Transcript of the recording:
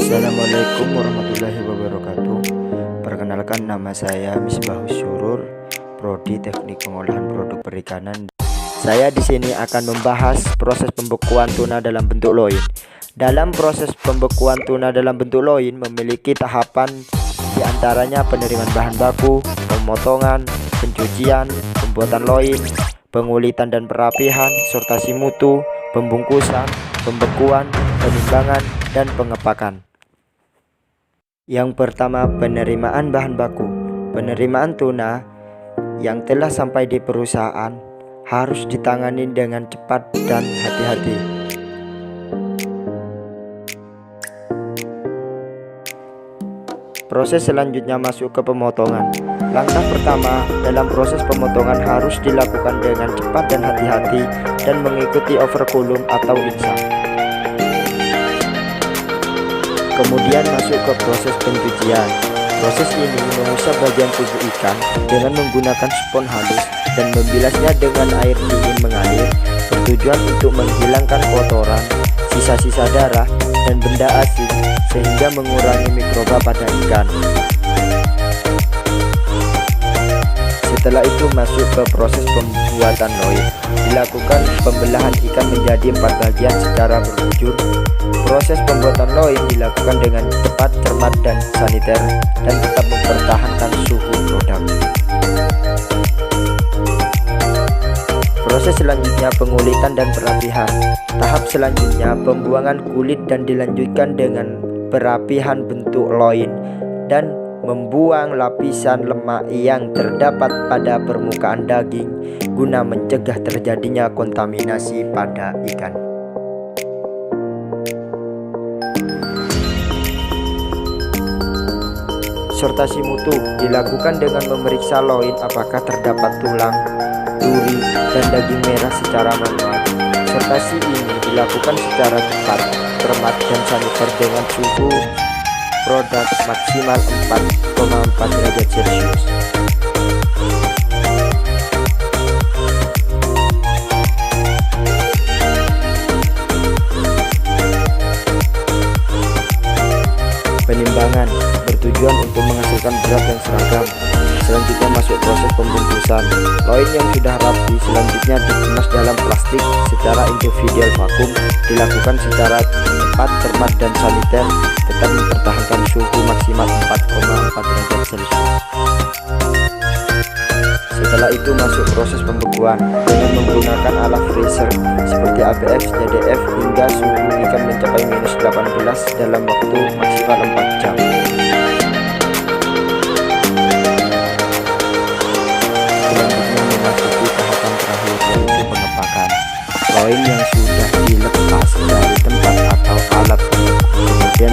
Assalamualaikum warahmatullahi wabarakatuh. Perkenalkan, nama saya Misbahus Surur, Prodi Teknik Pengolahan Produk Perikanan. Saya di sini akan membahas proses pembekuan tuna dalam bentuk loin. Dalam proses pembekuan tuna dalam bentuk loin memiliki tahapan, diantaranya penerimaan bahan baku, pemotongan, pencucian, pembuatan loin, pengulitan dan perapihan, sortasi mutu, pembungkusan, pembekuan, penimbangan, dan pengepakan. Yang pertama, penerimaan bahan baku. Penerimaan tuna yang telah sampai di perusahaan harus ditangani dengan cepat dan hati-hati. Proses selanjutnya masuk ke pemotongan. Langkah pertama dalam proses pemotongan harus dilakukan dengan cepat dan hati-hati dan mengikuti overculum atau insang. Kemudian masuk ke proses pencucian. Proses ini mengusap bagian tubuh ikan dengan menggunakan spons halus dan membilasnya dengan air dingin mengalir, bertujuan untuk menghilangkan kotoran, sisa-sisa darah, dan benda asin sehingga mengurangi mikroba pada ikan. Setelah itu masuk ke proses pembuatan loin. Dilakukan pembelahan ikan menjadi 4 bagian secara berbujur. Proses pembuatan loin dilakukan dengan cepat, cermat, dan saniter, dan tetap mempertahankan suhu produk. Proses selanjutnya pengulitan dan perapihan. Tahap selanjutnya pembuangan kulit dan dilanjutkan dengan perapihan bentuk loin dan membuang lapisan lemak yang terdapat pada permukaan daging guna mencegah terjadinya kontaminasi pada ikan. Sortasi mutu dilakukan dengan memeriksa loin apakah terdapat tulang, duri, dan daging merah secara manual. Sortasi ini dilakukan secara cepat, cermat, dan saniter dengan suhu produk maksimal 4,4 derajat Celcius. Penimbangan bertujuan untuk menghasilkan berat yang seragam. Selanjutnya masuk proses pembungkusan. Loin yang sudah rapi selanjutnya dikemas dalam plastik secara individual vakum, dilakukan secara cepat, cermat, dan saniter, tetap mempertahankan suhu maksimal 4,4 derajat Celcius. Setelah itu masuk proses pembekuan dengan menggunakan alat freezer seperti ABF, JDF hingga suhu ikan mencapai -18 dalam waktu maksimal 4 jam. Selanjutnya memasuki tahapan terakhir, yaitu pengepakan. Loin yang sudah dilepas dari tempat atau alat kemudian